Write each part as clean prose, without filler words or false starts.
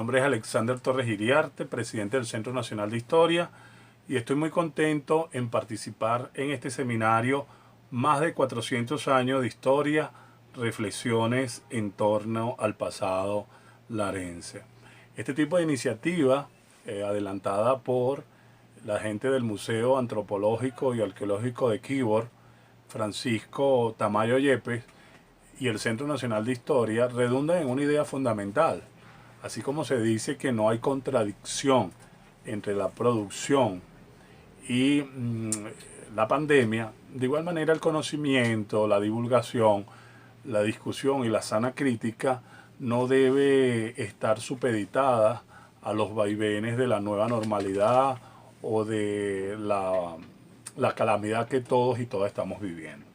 nombre es Alexander Torres Iriarte, presidente del Centro Nacional de Historia, y estoy muy contento en participar en este seminario Más de 400 años de historia, reflexiones en torno al pasado larense. Este tipo de iniciativa, adelantada por la gente del Museo Antropológico y Arqueológico de Quíbor, Francisco Tamayo Yepes, y el Centro Nacional de Historia, redunda en una idea fundamental. Así como se dice que no hay contradicción entre la producción y la pandemia, de igual manera el conocimiento, la divulgación, la discusión y la sana crítica no debe estar supeditada a los vaivenes de la nueva normalidad o de la calamidad que todos y todas estamos viviendo.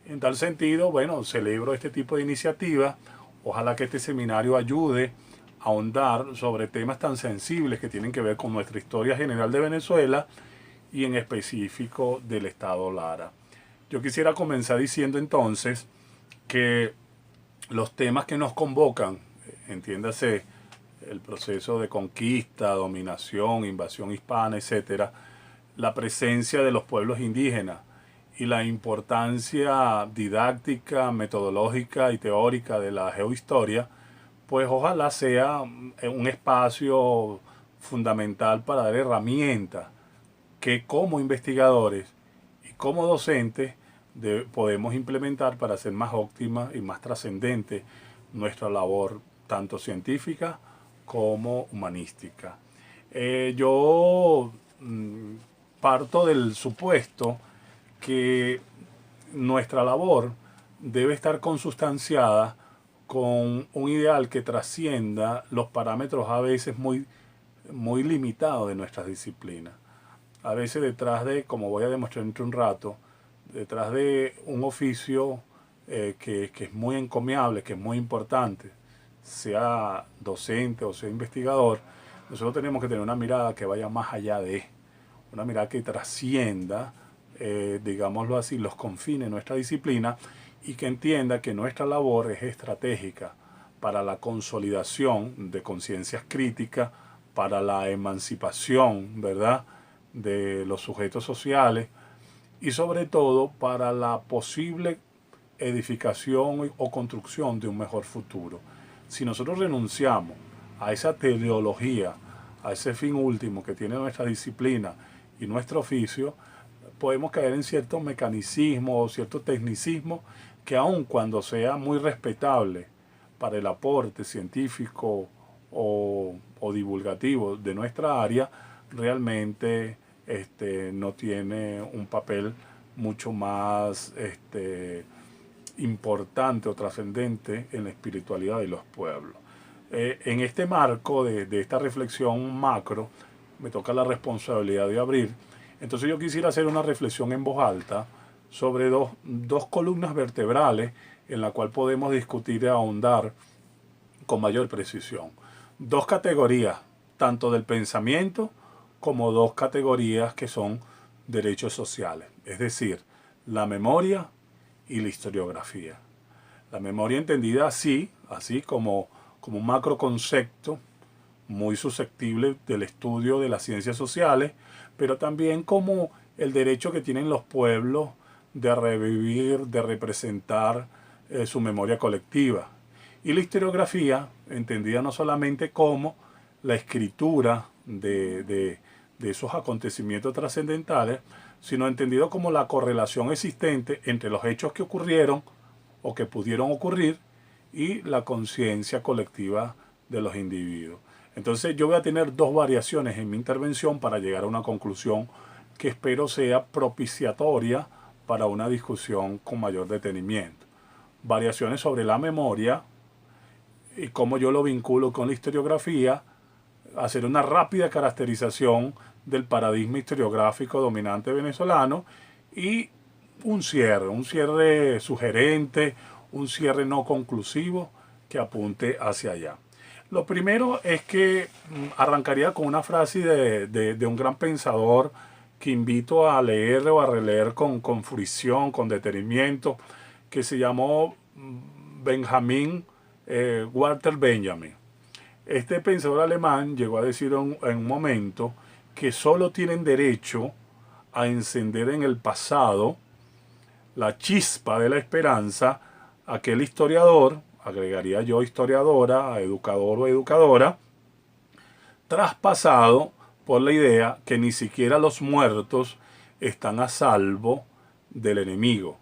En tal sentido, bueno, celebro este tipo de iniciativas. Ojalá que este seminario ayude a ahondar sobre temas tan sensibles que tienen que ver con nuestra historia general de Venezuela y en específico del Estado Lara. Yo quisiera comenzar diciendo entonces que los temas que nos convocan, entiéndase el proceso de conquista, dominación, invasión hispana, etcétera, la presencia de los pueblos indígenas y la importancia didáctica, metodológica y teórica de la geohistoria, pues ojalá sea un espacio fundamental para dar herramientas que como investigadores y como docentes podemos implementar para hacer más óptima y más trascendente nuestra labor tanto científica como humanística. Yo parto del supuesto que nuestra labor debe estar consustanciada con un ideal que trascienda los parámetros a veces muy limitados de nuestras disciplinas. A veces detrás de, como voy a demostrar entre un rato, detrás de un oficio que es muy encomiable, que es muy importante, sea docente o sea investigador, nosotros tenemos que tener una mirada que vaya más allá de, una mirada que trascienda, digámoslo así, los confines de nuestra disciplina y que entienda que nuestra labor es estratégica para la consolidación de conciencias críticas, para la emancipación, ¿verdad?, de los sujetos sociales y sobre todo para la posible edificación o construcción de un mejor futuro. Si nosotros renunciamos a esa teleología, a ese fin último que tiene nuestra disciplina y nuestro oficio, podemos caer en ciertos mecanicismos o ciertos tecnicismos que aun cuando sea muy respetable para el aporte científico o divulgativo de nuestra área, realmente no tiene un papel mucho más importante o trascendente en la espiritualidad de los pueblos. En este marco de esta reflexión macro, me toca la responsabilidad de abrir. Entonces yo quisiera hacer una reflexión en voz alta sobre dos columnas vertebrales en la cual podemos discutir y ahondar con mayor precisión. Dos categorías, tanto del pensamiento como dos categorías que son derechos sociales, es decir, la memoria y la historiografía. La memoria entendida así como un macro concepto muy susceptible del estudio de las ciencias sociales, pero también como el derecho que tienen los pueblos de revivir, de representar su memoria colectiva. Y la historiografía, entendida no solamente como la escritura de esos acontecimientos trascendentales, sino entendido como la correlación existente entre los hechos que ocurrieron o que pudieron ocurrir y la conciencia colectiva de los individuos. Entonces yo voy a tener dos variaciones en mi intervención para llegar a una conclusión que espero sea propiciatoria para una discusión con mayor detenimiento. Variaciones sobre la memoria y cómo yo lo vinculo con la historiografía, hacer una rápida caracterización del paradigma historiográfico dominante venezolano y un cierre sugerente, un cierre no conclusivo que apunte hacia allá. Lo primero es que arrancaría con una frase de un gran pensador que invito a leer o a releer con fruición, con detenimiento, que se llamó Benjamin Walter Benjamin. Este pensador alemán llegó a decir en un momento que solo tienen derecho a encender en el pasado la chispa de la esperanza aquel historiador, agregaría yo historiadora, educador o educadora, traspasado por la idea que ni siquiera los muertos están a salvo del enemigo,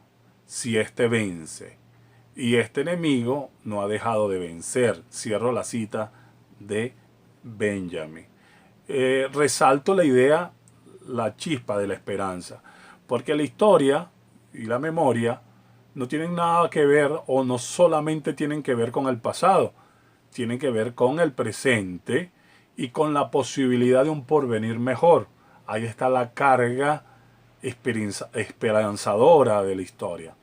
si éste vence. Y este enemigo no ha dejado de vencer. Cierro la cita de Benjamin. Resalto la idea, la chispa de la esperanza, porque la historia y la memoria no tienen nada que ver, o no solamente tienen que ver con el pasado, tienen que ver con el presente y con la posibilidad de un porvenir mejor. Ahí está la carga esperanzadora de la historia.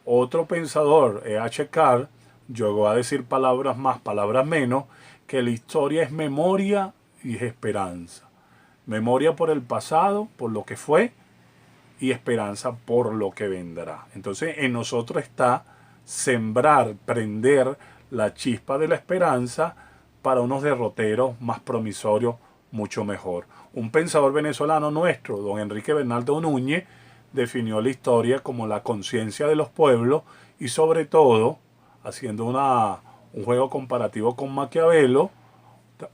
Otro pensador, E.H. Carr, llegó a decir palabras más, palabras menos, que la historia es memoria y es esperanza. Memoria por el pasado, por lo que fue, y esperanza por lo que vendrá. Entonces en nosotros está sembrar, prender la chispa de la esperanza para unos derroteros más promisorios, mucho mejor. Un pensador venezolano nuestro, don Enrique Bernardo Núñez, definió la historia como la conciencia de los pueblos y sobre todo, haciendo un juego comparativo con Maquiavelo,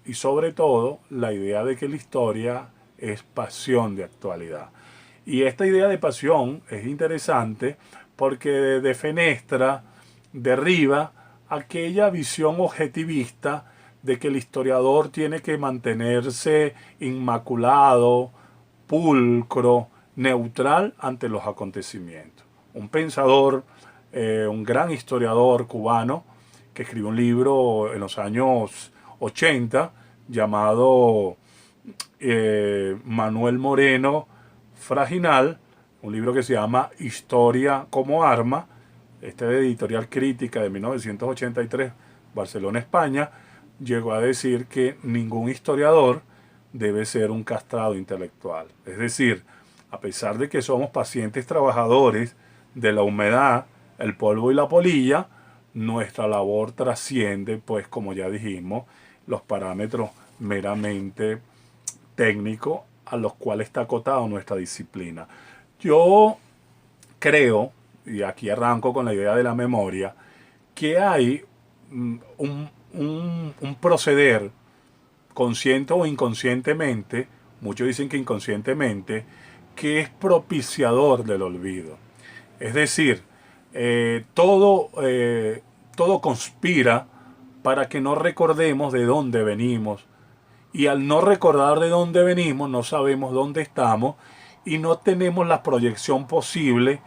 y sobre todo la idea de que la historia es pasión de actualidad. Y esta idea de pasión es interesante porque defenestra, derriba aquella visión objetivista de que el historiador tiene que mantenerse inmaculado, pulcro, neutral ante los acontecimientos. Un pensador, un gran historiador cubano, que escribió un libro en los años 80 llamado Manuel Moreno Fraginal, un libro que se llama Historia como Arma, este de Editorial Crítica de 1983, Barcelona, España, llegó a decir que ningún historiador debe ser un castrado intelectual. Es decir, a pesar de que somos pacientes trabajadores de la humedad, el polvo y la polilla, nuestra labor trasciende, pues como ya dijimos, los parámetros meramente técnicos a los cuales está acotado nuestra disciplina. Yo creo, y aquí arranco con la idea de la memoria, que hay un proceder, consciente o inconscientemente, muchos dicen que inconscientemente, que es propiciador del olvido. Es decir, todo conspira para que no recordemos de dónde venimos, y al no recordar de dónde venimos no sabemos dónde estamos y no tenemos la proyección posible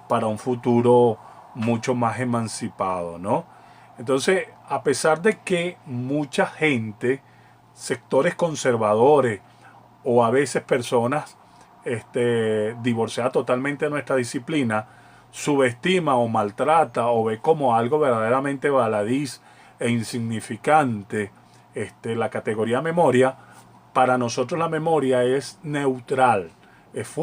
para un futuro mucho más emancipado, ¿no? Entonces, a pesar de que mucha gente, sectores conservadores o a veces personas divorciadas totalmente de nuestra disciplina, subestima o maltrata o ve como algo verdaderamente baladís e insignificante la categoría memoria, para nosotros la memoria es neutral, es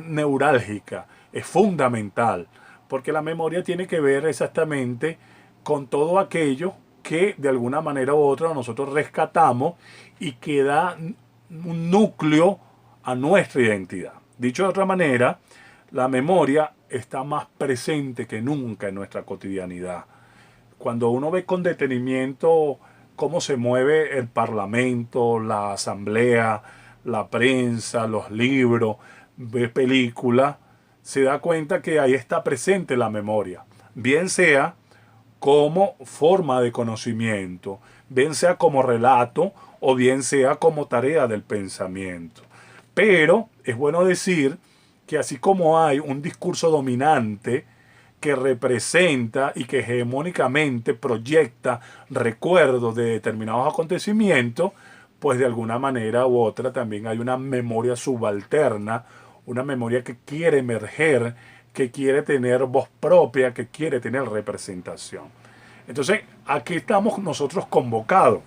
neurálgica, es fundamental, porque la memoria tiene que ver exactamente con todo aquello que de alguna manera u otra nosotros rescatamos y que da un núcleo a nuestra identidad. Dicho de otra manera, la memoria está más presente que nunca en nuestra cotidianidad. Cuando uno ve con detenimiento cómo se mueve el parlamento, la asamblea, la prensa, los libros, ve películas, se da cuenta que ahí está presente la memoria. Bien sea como forma de conocimiento, bien sea como relato o bien sea como tarea del pensamiento. Pero es bueno decir que así como hay un discurso dominante que representa y que hegemónicamente proyecta recuerdos de determinados acontecimientos, pues de alguna manera u otra también hay una memoria subalterna, una memoria que quiere emerger, que quiere tener voz propia, que quiere tener representación. Entonces, aquí estamos nosotros convocados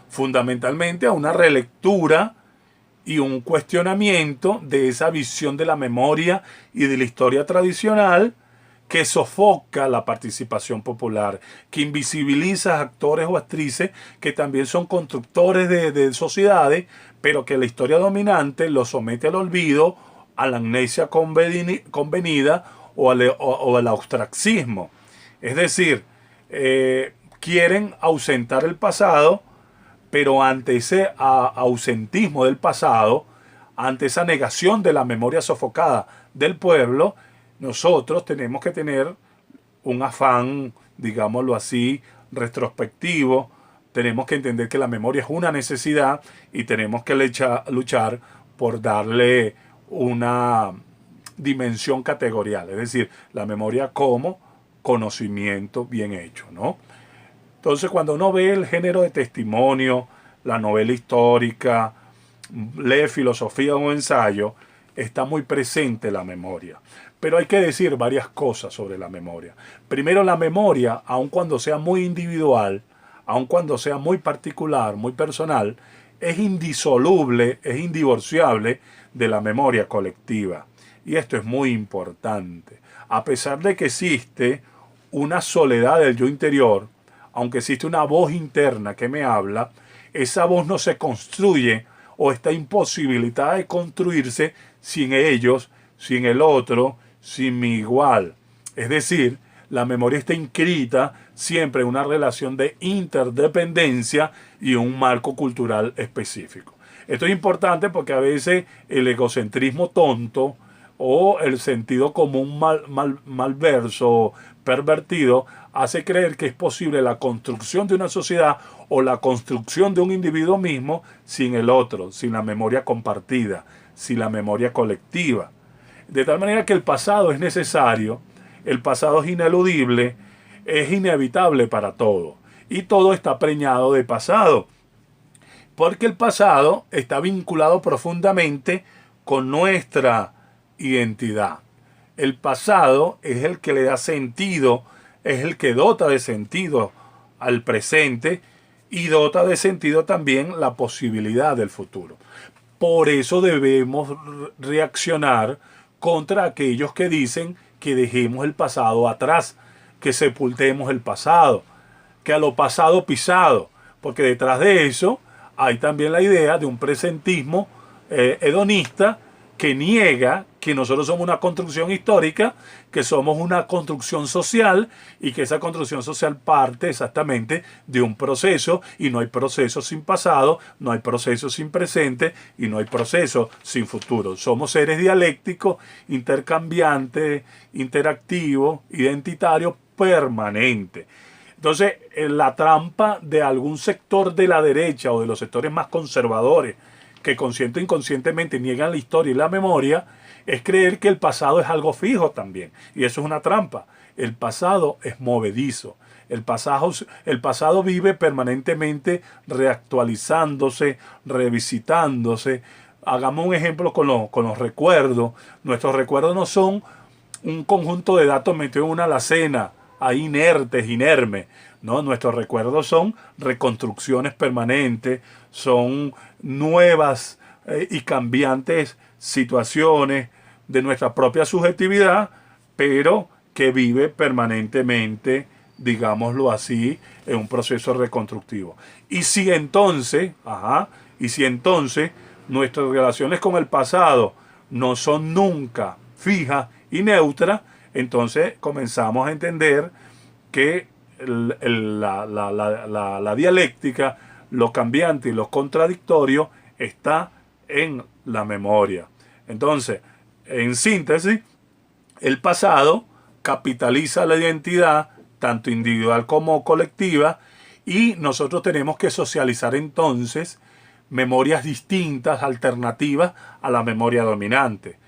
fundamentalmente a una relectura y un cuestionamiento de esa visión de la memoria y de la historia tradicional que sofoca la participación popular, que invisibiliza a actores o actrices que también son constructores de sociedades, pero que la historia dominante los somete al olvido, a la amnesia convenida o al ostracismo. Es decir, quieren ausentar el pasado, pero ante ese ausentismo del pasado, ante esa negación de la memoria sofocada del pueblo, nosotros tenemos que tener un afán, digámoslo así, retrospectivo. Tenemos que entender que la memoria es una necesidad y tenemos que luchar por darle una dimensión categorial, es decir, la memoria como conocimiento bien hecho, ¿no? Entonces, cuando uno ve el género de testimonio, la novela histórica, lee filosofía o ensayo, está muy presente la memoria. Pero hay que decir varias cosas sobre la memoria. Primero, la memoria, aun cuando sea muy individual, aun cuando sea muy particular, muy personal, es indisoluble, es indivorciable de la memoria colectiva. Y esto es muy importante. A pesar de que existe una soledad del yo interior, aunque existe una voz interna que me habla, esa voz no se construye o está imposibilitada de construirse sin ellos, sin el otro, sin mi igual. Es decir, la memoria está inscrita siempre en una relación de interdependencia y un marco cultural específico. Esto es importante porque a veces el egocentrismo tonto o el sentido común malverso, pervertido, hace creer que es posible la construcción de una sociedad o la construcción de un individuo mismo sin el otro, sin la memoria compartida, sin la memoria colectiva. De tal manera que el pasado es necesario, el pasado es ineludible, es inevitable para todo. Y todo está preñado de pasado. Porque el pasado está vinculado profundamente con nuestra identidad. El pasado es el que le da sentido, es el que dota de sentido al presente y dota de sentido también la posibilidad del futuro. Por eso debemos reaccionar contra aquellos que dicen que dejemos el pasado atrás, que sepultemos el pasado, que a lo pasado pisado, porque detrás de eso hay también la idea de un presentismo hedonista que niega que nosotros somos una construcción histórica, que somos una construcción social y que esa construcción social parte exactamente de un proceso y no hay proceso sin pasado, no hay proceso sin presente y no hay proceso sin futuro. Somos seres dialécticos, intercambiantes, interactivos, identitarios, permanentes. Entonces, la trampa de algún sector de la derecha o de los sectores más conservadores que consciente o inconscientemente niegan la historia y la memoria, es creer que el pasado es algo fijo también. Y eso es una trampa. El pasado es movedizo. El pasado vive permanentemente reactualizándose, revisitándose. Hagamos un ejemplo con los recuerdos. Nuestros recuerdos no son un conjunto de datos metidos en una alacena, ahí inertes, inermes. ¿No? Nuestros recuerdos son reconstrucciones permanentes, son nuevas y cambiantes situaciones de nuestra propia subjetividad, pero que vive permanentemente, digámoslo así, en un proceso reconstructivo. Y si entonces nuestras relaciones con el pasado no son nunca fijas y neutras, entonces comenzamos a entender que la dialéctica, lo cambiante y lo contradictorio está en la memoria. Entonces, en síntesis, el pasado capitaliza la identidad, tanto individual como colectiva, y nosotros tenemos que socializar entonces memorias distintas, alternativas a la memoria dominante.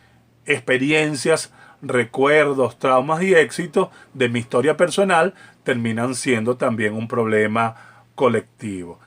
Experiencias, recuerdos, traumas y éxitos de mi historia personal terminan siendo también un problema colectivo.